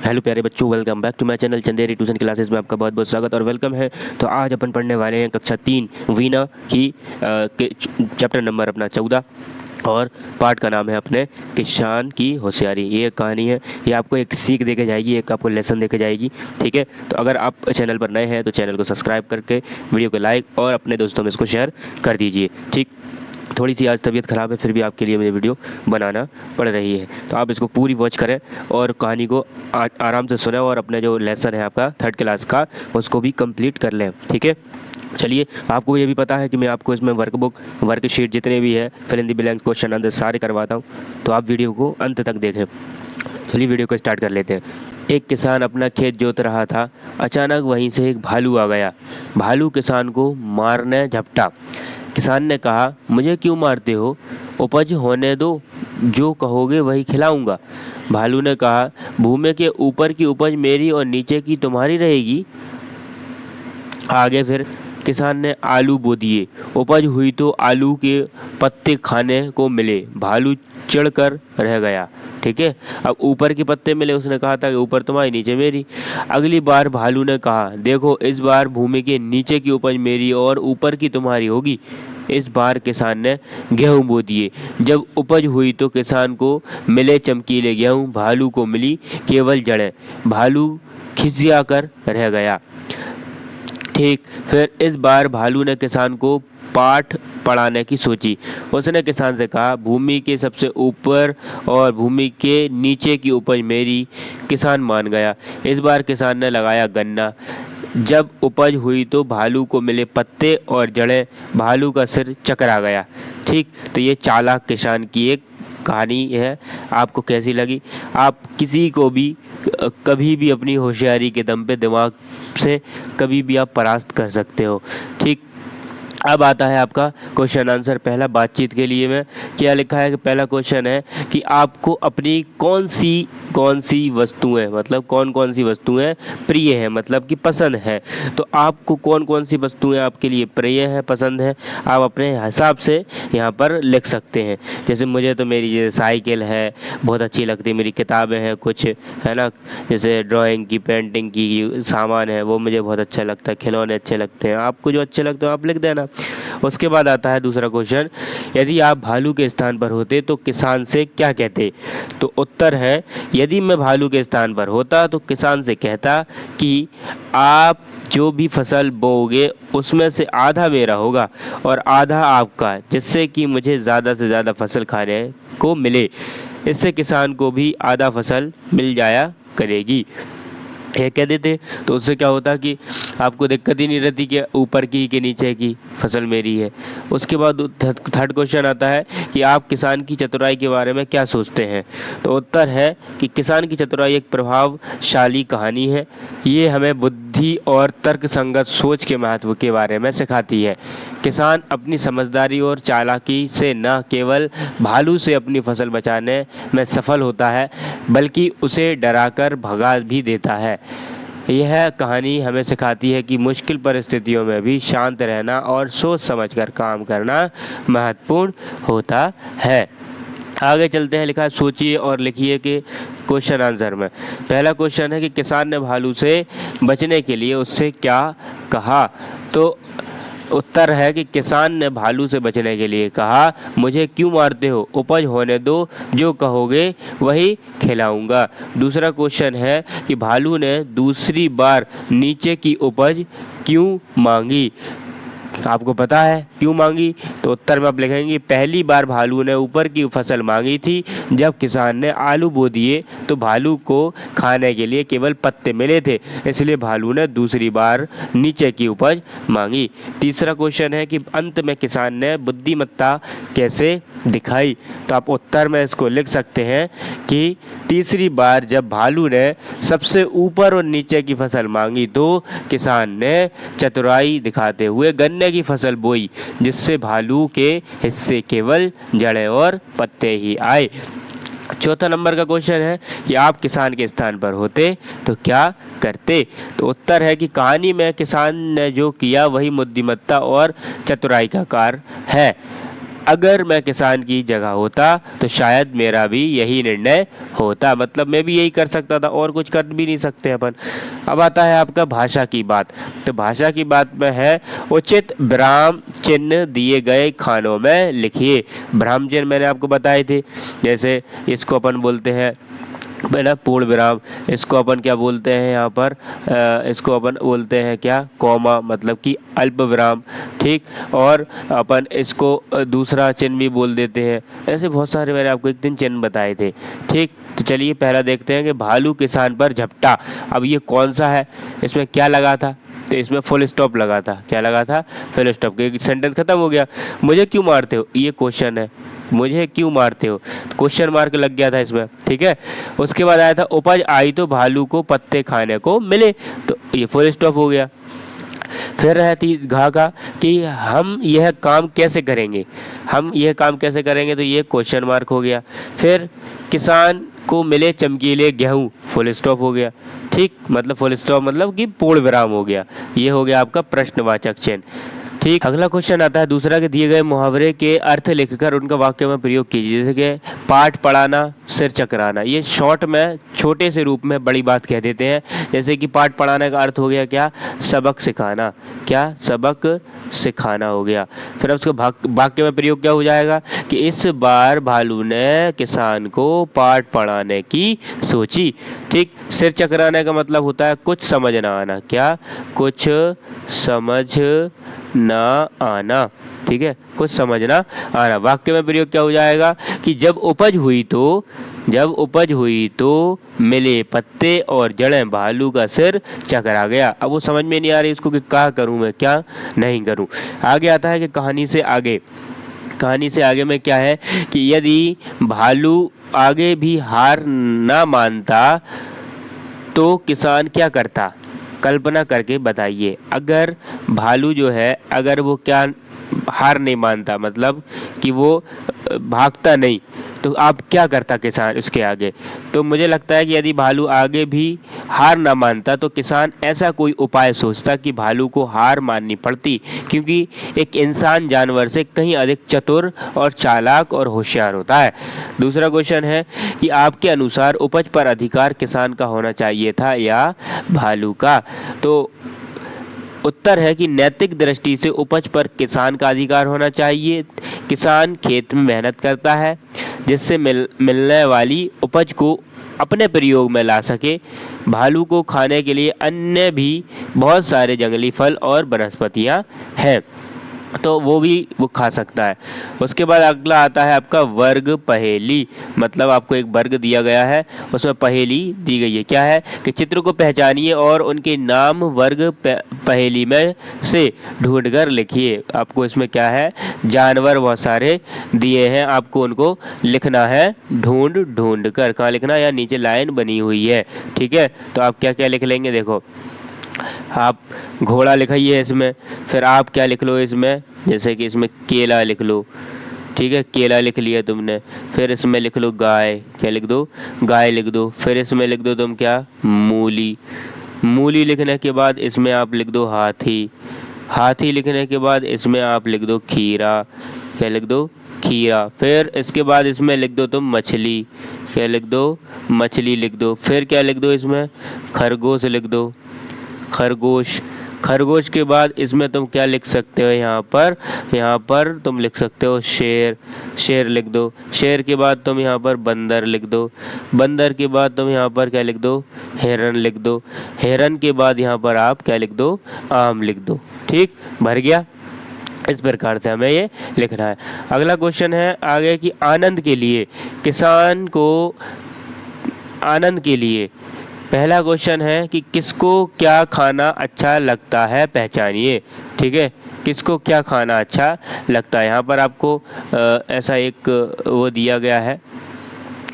Hello प्यारे बच्चों, welcome back to my channel Chanderi tuition classes में आपका बहुत बहुत स्वागत और वेलकम है। तो आज अपन पढ़ने वाले हैं कक्षा 3 वीणा की चैप्टर नंबर अपना 14 और पाठ का नाम है अपने किसान की होशियारी। ये एक कहानी है, ये आपको एक सीख देके जाएगी, एक आपको लेसन देके जाएगी। ठीक है, तो अगर आप चैनल पर नए हैं तो चैनल को सब्सक्राइब करके वीडियो को लाइक और अपने दोस्तों में इसको शेयर कर दीजिए। ठीक, थोड़ी सी आज तबीयत ख़राब है, फिर भी आपके लिए मुझे वीडियो बनाना पड़ रही है, तो आप इसको पूरी वॉच करें और कहानी को आराम से सुनें और अपने जो लेसन है आपका 3rd क्लास का उसको भी कंप्लीट कर लें। ठीक है, चलिए, आपको ये भी पता है कि मैं आपको इसमें वर्कशीट जितने भी है, fill in the blank, question answer सारे करवाता हूँ, तो आप वीडियो को अंत तक देखें। चलिए वीडियो को स्टार्ट कर लेते हैं। एक किसान अपना खेत जोत रहा था, अचानक वहीं से एक भालू आ गया। भालू किसान को मारने झपटा। किसान ने कहा, मुझे क्यों मारते हो? उपज होने दो, जो कहोगे वही खिलाऊंगा। भालू ने कहा, भूमि के ऊपर की उपज मेरी और नीचे की तुम्हारी रहेगी। आगे फिर किसान ने आलू बो दिए। उपज हुई तो आलू के पत्ते खाने को मिले। भालू चिढ़कर रह गया। ठीक है, अब ऊपर के पत्ते मिले, उसने कहा था कि ऊपर तुम्हारी नीचे मेरी। अगली बार भालू ने कहा, देखो इस बार भूमि के नीचे की उपज मेरी और ऊपर की तुम्हारी होगी। इस बार किसान ने गेहूं बो दिए। जब उपज हुई तो किसान को मिले चमकीले गेहूं, भालू को मिली केवल जड़ें। भालू खिसिया कर रह गया। ठीक, फिर इस बार भालू ने किसान को पाठ पढ़ाने की सोची। उसने किसान से कहा, भूमि के सबसे ऊपर और भूमि के नीचे की उपज मेरी। किसान मान गया। इस बार किसान ने लगाया गन्ना। जब उपज हुई तो भालू को मिले पत्ते और जड़ें। भालू का सिर चकरा गया। ठीक, तो ये चालाक किसान की एक कहानी है। आपको कैसी लगी? आप किसी को भी कभी भी अपनी होशियारी के दम पे, दिमाग से कभी भी आप परास्त कर सकते हो। ठीक, अब आता है आपका क्वेश्चन आंसर। पहला बातचीत के लिए में क्या लिखा है कि पहला क्वेश्चन है कि आपको अपनी कौन सी वस्तुएं, मतलब कौन सी वस्तुएं प्रिय है, मतलब कि पसंद है। तो आपको कौन सी वस्तुएं आपके लिए प्रिय है, पसंद है, आप अपने हिसाब से यहाँ पर लिख सकते हैं। जैसे मुझे तो मेरी जैसे साइकिल है बहुत अच्छी लगती है, मेरी किताबें हैं कुछ, है ना, जैसे ड्राइंग की, पेंटिंग की सामान है वो मुझे बहुत अच्छा लगता है, खिलौने अच्छे लगते हैं। आपको जो अच्छे लगते हो आप लिख देना। उसके बाद आता है दूसरा क्वेश्चन, यदि आप भालू के स्थान पर होते तो किसान से क्या कहते? तो उत्तर है, यदि मैं भालू के स्थान पर होता तो किसान से कहता कि आप जो भी फसल बोओगे उसमें से आधा मेरा होगा और आधा आपका, जिससे कि मुझे ज़्यादा से ज़्यादा फसल खाने को मिले। इससे किसान को भी आधा फसल मिल जाया करेगी। ये कह देते तो उससे क्या होता कि आपको दिक्कत ही नहीं रहती कि ऊपर की कि नीचे की फसल मेरी है। उसके बाद 3rd क्वेश्चन आता है कि आप किसान की चतुराई के बारे में क्या सोचते हैं? तो उत्तर है कि किसान की चतुराई एक प्रभावशाली कहानी है। ये हमें बुद्धि और तर्क संगत सोच के महत्व के बारे में सिखाती है। किसान अपनी समझदारी और चालाकी से न केवल भालू से अपनी फसल बचाने में सफल होता है, बल्कि उसे डराकर भगा भी देता है। यह कहानी हमें सिखाती है कि मुश्किल परिस्थितियों में भी शांत रहना और सोच समझकर काम करना महत्वपूर्ण होता है। आगे चलते हैं, लिखा है सोचिए और लिखिए कि क्वेश्चन आंसर में पहला क्वेश्चन है कि किसान ने भालू से बचने के लिए उससे क्या कहा? तो उत्तर है कि किसान ने भालू से बचने के लिए कहा, मुझे क्यों मारते हो? उपज होने दो, जो कहोगे वही खिलाऊंगा। दूसरा क्वेश्चन है कि भालू ने दूसरी बार नीचे की उपज क्यों मांगी? आपको पता है क्यों मांगी? तो उत्तर में आप लिखेंगे, पहली बार भालू ने ऊपर की फसल मांगी थी। जब किसान ने आलू बो दिए तो भालू को खाने के लिए केवल पत्ते मिले थे, इसलिए भालू ने दूसरी बार नीचे की उपज मांगी। तीसरा क्वेश्चन है कि अंत में किसान ने बुद्धिमत्ता कैसे दिखाई? तो आप उत्तर में इसको लिख सकते हैं कि तीसरी बार जब भालू ने सबसे ऊपर और नीचे की फसल मांगी तो किसान ने चतुराई दिखाते हुए गन्ने की फसल बोई, जिससे भालू के हिस्से केवल जड़ें और पत्ते ही आए। चौथा नंबर का क्वेश्चन है कि आप किसान के स्थान पर होते तो क्या करते? तो उत्तर है कि कहानी में किसान ने जो किया वही बुद्धिमत्ता और चतुराई का कार्य है। अगर मैं किसान की जगह होता तो शायद मेरा भी यही निर्णय होता। मतलब मैं भी यही कर सकता था, और कुछ कर भी नहीं सकते अपन। अब आता है आपका भाषा की बात। तो भाषा की बात में है, उचित विराम चिन्ह दिए गए खानों में लिखिए। विराम चिन्ह मैंने आपको बताए थे, जैसे इसको अपन बोलते हैं ना पूर्ण विराम, इसको अपन क्या बोलते हैं यहाँ पर, इसको अपन बोलते हैं क्या, कॉमा, मतलब कि अल्प विराम। ठीक, और अपन इसको दूसरा चिन्ह भी बोल देते हैं। ऐसे बहुत सारे मैंने आपको एक दिन चिन्ह बताए थे। ठीक, तो चलिए पहला देखते हैं कि भालू किसान पर झपटा। अब ये कौन सा है, इसमें क्या लगा था, तो इसमें फुल स्टॉप लगा था। क्या लगा था, फुल स्टॉप। सेंटेंस खत्म हो गया। मुझे क्यों मारते हो, ये क्वेश्चन है, मुझे क्यों मारते हो, क्वेश्चन मार्क लग गया था इसमें। ठीक है, उसके बाद आया था उपज आई तो भालू को पत्ते खाने को मिले, तो ये फुल स्टॉप हो गया। फिर रहती घा का कि हम यह काम कैसे करेंगे, हम यह काम कैसे करेंगे, तो ये क्वेश्चन मार्क हो गया। फिर किसान को मिले चमकीले गेहूं, फुल स्टॉप हो गया। ठीक, मतलब फुल स्टॉप मतलब कि पूर्ण विराम हो गया। ये हो गया आपका प्रश्नवाचक चिन्ह। ठीक, अगला क्वेश्चन आता है दूसरा, के दिए गए मुहावरे के अर्थ लिखकर उनका वाक्य में प्रयोग कीजिए। जैसे कि पाठ पढ़ाना, सिर चकराना। ये शॉर्ट में छोटे से रूप में बड़ी बात कह देते हैं। जैसे कि पाठ पढ़ाने का अर्थ हो गया क्या, सबक सिखाना। क्या, सबक सिखाना हो गया। फिर उसके वाक्य में प्रयोग क्या हो जाएगा कि इस बार भालू ने किसान को पाठ पढ़ाने की सोची। ठीक, सिर चकराने का मतलब होता है कुछ समझ ना आना। क्या, कुछ समझ ना आना। ठीक है, कुछ समझना आना। वाक्य में प्रयोग क्या हो जाएगा कि जब उपज हुई तो मिले पत्ते और जड़ें, भालू का सिर चकरा गया। अब वो समझ में नहीं आ रही इसको कि क्या करूं मैं, क्या नहीं करूं। आगे आता है कि कहानी से आगे में क्या है कि यदि भालू आगे भी हार ना मानता तो किसान क्या करता, कल्पना करके बताइए। अगर भालू जो है, अगर वो क्या हार नहीं मानता, मतलब कि वो भागता नहीं, तो आप क्या करता किसान उसके आगे। तो मुझे लगता है कि यदि भालू आगे भी हार ना मानता तो किसान ऐसा कोई उपाय सोचता कि भालू को हार माननी पड़ती, क्योंकि एक इंसान जानवर से कहीं अधिक चतुर और चालाक और होशियार होता है। दूसरा क्वेश्चन है कि आपके अनुसार उपज पर अधिकार किसान का होना चाहिए था या भालू का। तो उत्तर है कि नैतिक दृष्टि से उपज पर किसान का अधिकार होना चाहिए। किसान खेत में मेहनत करता है जिससे मिलने वाली उपज को अपने प्रयोग में ला सके। भालू को खाने के लिए अन्य भी बहुत सारे जंगली फल और वनस्पतियां हैं, तो वो खा सकता है। उसके बाद अगला आता है आपका वर्ग पहेली। मतलब आपको एक वर्ग दिया गया है, उसमें पहेली दी गई है। क्या है कि चित्र को पहचानिए और उनके नाम वर्ग पहेली में से ढूंढकर लिखिए। आपको इसमें क्या है, जानवर बहुत सारे दिए हैं, आपको उनको लिखना है ढूंढ कर। कहाँ लिखना है, या नीचे लाइन बनी हुई है। ठीक है, तो आप क्या क्या लिख लेंगे, देखो आप घोड़ा लिखाइए इसमें। फिर आप क्या लिख लो इसमें, जैसे कि इसमें केला लिख लो। ठीक है, केला लिख लिया तुमने। फिर इसमें लिख लो गाय, क्या लिख दो, गाय लिख दो। फिर इसमें लिख दो तुम क्या, मूली लिखने के बाद इसमें आप लिख दो हाथी लिखने के बाद इसमें आप लिख दो खीरा, क्या लिख दो, खीरा। फिर इसके बाद इसमें लिख दो तुम मछली, क्या लिख दो, मछली लिख दो। फिर क्या लिख दो इसमें, खरगोश लिख दो, खरगोश के बाद इसमें तुम क्या लिख सकते हो, यहाँ पर तुम लिख सकते हो शेर लिख दो। शेर के बाद तुम यहाँ पर बंदर लिख दो। बंदर के बाद तुम यहाँ पर क्या लिख दो, हिरन लिख दो। हिरन के बाद यहाँ पर आप क्या लिख दो, आम लिख दो। ठीक, भर गया। इस प्रकार से हमें ये लिखना है। अगला क्वेश्चन है आगे कि आनंद के लिए पहला क्वेश्चन है कि किसको क्या खाना अच्छा लगता है, पहचानिए। ठीक है, किसको क्या खाना अच्छा लगता है। यहाँ पर आपको ऐसा एक वो दिया गया है,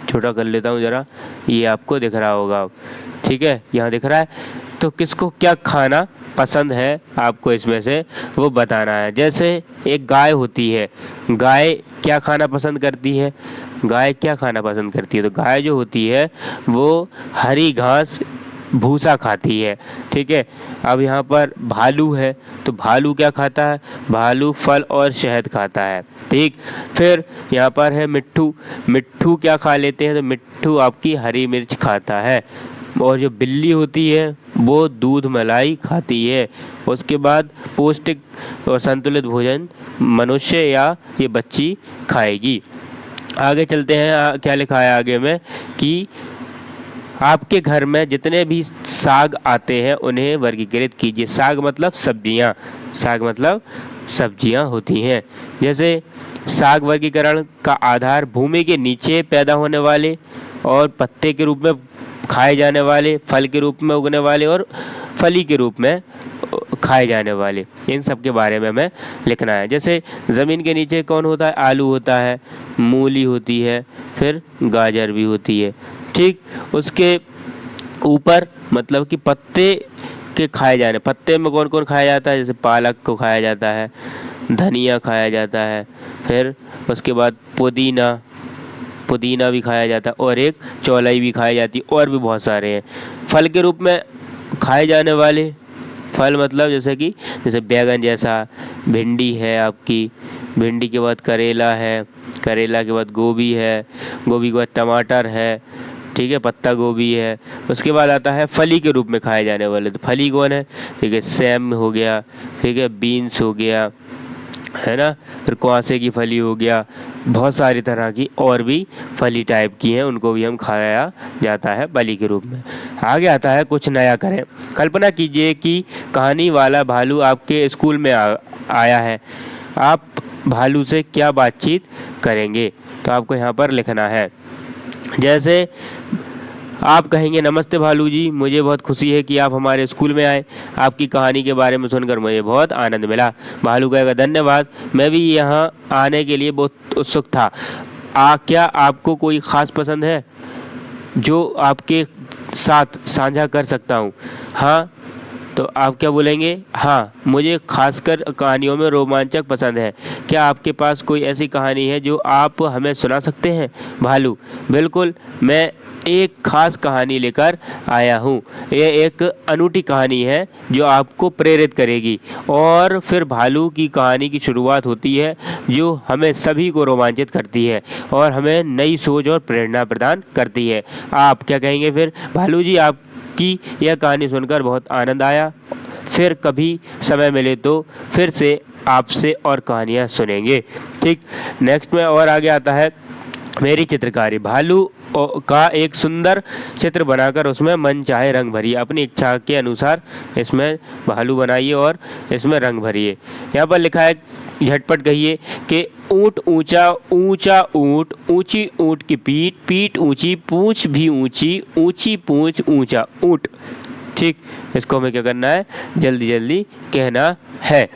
छोटा कर लेता हूँ ज़रा, ये आपको दिख रहा होगा। ठीक है, यहाँ दिख रहा है। तो किसको क्या खाना पसंद है आपको इसमें से वो बताना है। जैसे एक गाय होती है, गाय क्या खाना पसंद करती है, तो गाय जो होती है वो हरी घास भूसा खाती है। ठीक है, अब यहाँ पर भालू है तो भालू क्या खाता है, भालू फल और शहद खाता है। ठीक, फिर यहाँ पर है मिट्ठू, मिट्ठू क्या खा लेते हैं, तो मिट्ठू आपकी हरी मिर्च खाता है। और जो बिल्ली होती है वो दूध मलाई खाती है। उसके बाद पौष्टिक और संतुलित भोजन मनुष्य या ये बच्ची खाएगी। आगे चलते हैं, क्या लिखा है आगे में कि आपके घर में जितने भी साग आते हैं उन्हें वर्गीकृत कीजिए। साग मतलब सब्जियां, साग मतलब सब्जियां होती हैं। जैसे साग वर्गीकरण का आधार भूमि के नीचे पैदा होने वाले और पत्ते के रूप में खाए जाने वाले, फल के रूप में उगने वाले और फली के रूप में खाए जाने वाले, इन सब के बारे में हमें लिखना है। जैसे ज़मीन के नीचे कौन होता है, आलू होता है, मूली होती है, फिर गाजर भी होती है। ठीक, उसके ऊपर मतलब कि पत्ते के खाए जाने, पत्ते में कौन कौन खाया जाता है, जैसे पालक को खाया जाता है, धनिया खाया जाता है, फिर उसके बाद पुदीना, पुदीना भी खाया जाता है और एक चौलाई भी खाई जाती है और भी बहुत सारे हैं। फल के रूप में खाए जाने वाले, फल मतलब जैसे बैगन जैसा, भिंडी है आपकी, भिंडी के बाद करेला है, करेला के बाद गोभी है, गोभी के बाद टमाटर है, ठीक है, पत्ता गोभी है। उसके बाद आता है फली के रूप में खाए जाने वाले, तो फली कौन है, ठीक है, सेम हो गया, ठीक है, बीन्स हो गया, है ना, फिर कुआंसे की फली हो गया, बहुत सारी तरह की और भी फली टाइप की हैं, उनको भी हम खाया जाता है फली के रूप में। आगे आता है कुछ नया करें। कल्पना कीजिए कि कहानी वाला भालू आपके स्कूल में आया है, आप भालू से क्या बातचीत करेंगे, तो आपको यहाँ पर लिखना है। जैसे आप कहेंगे, नमस्ते भालू जी, मुझे बहुत खुशी है कि आप हमारे स्कूल में आए, आपकी कहानी के बारे में सुनकर मुझे बहुत आनंद मिला। भालू कहेगा, धन्यवाद, मैं भी यहाँ आने के लिए बहुत उत्सुक था। क्या आपको कोई ख़ास पसंद है जो आपके साथ साझा कर सकता हूँ? हाँ, तो आप क्या बोलेंगे? हाँ, मुझे खासकर कहानियों में रोमांचक पसंद है। क्या आपके पास कोई ऐसी कहानी है जो आप हमें सुना सकते हैं? भालू, बिल्कुल, मैं एक खास कहानी लेकर आया हूँ। ये एक अनूठी कहानी है जो आपको प्रेरित करेगी। और फिर भालू की कहानी की शुरुआत होती है जो हमें सभी को रोमांचित करती है और हमें नई सोच और प्रेरणा प्रदान करती है। आप क्या कहेंगे फिर? भालू जी, आपकी यह कहानी सुनकर बहुत आनंद आया, फिर कभी समय मिले तो फिर से आपसे और कहानियाँ सुनेंगे। ठीक, नेक्स्ट में और आगे आता है मेरी चित्रकारी। भालू का एक सुंदर चित्र बनाकर उसमें मन चाहे रंग भरिए, अपनी इच्छा के अनुसार इसमें भालू बनाइए और इसमें रंग भरिए। यहाँ पर लिखा है, झटपट कहिए कि ऊँट ऊंचा, ऊंचा ऊँट, ऊंची ऊँट की पीठ, पीठ ऊंची, पूँछ भी ऊंची, ऊंची पूँछ, ऊंचा ऊँट। ठीक, इसको हमें क्या करना है, जल्दी जल्दी कहना है।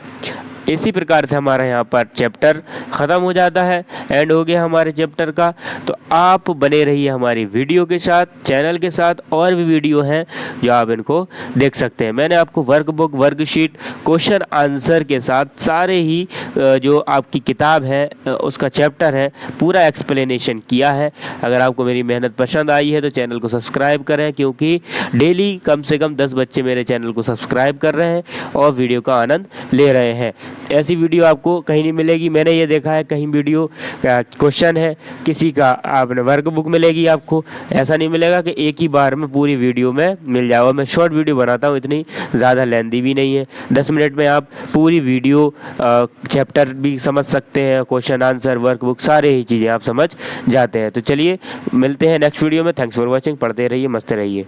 इसी प्रकार से हमारा यहाँ पर चैप्टर ख़त्म हो जाता है, एंड हो गया हमारे चैप्टर का। तो आप बने रहिए हमारी वीडियो के साथ, चैनल के साथ, और भी वीडियो हैं जो आप इनको देख सकते हैं। मैंने आपको वर्कबुक, वर्कशीट, क्वेश्चन आंसर के साथ सारे ही जो आपकी किताब है उसका चैप्टर है पूरा एक्सप्लेनेशन किया है। अगर आपको मेरी मेहनत पसंद आई है तो चैनल को सब्सक्राइब करें, क्योंकि डेली कम से कम 10 बच्चे मेरे चैनल को सब्सक्राइब कर रहे हैं और वीडियो का आनंद ले रहे हैं। ऐसी वीडियो आपको कहीं नहीं मिलेगी। मैंने ये देखा है, कहीं वीडियो क्वेश्चन है किसी का, आपने वर्कबुक मिलेगी, आपको ऐसा नहीं मिलेगा कि एक ही बार में पूरी वीडियो में मिल जाओ। मैं शॉर्ट वीडियो बनाता हूँ, इतनी ज़्यादा लेंथी भी नहीं है। 10 मिनट में आप पूरी वीडियो चैप्टर भी समझ सकते हैं, क्वेश्चन आंसर, वर्कबुक, सारे ही चीज़ें आप समझ जाते हैं। तो चलिए मिलते हैं नेक्स्ट वीडियो में। Thanks for watching. पढ़ते रहिए, मस्त रहिए।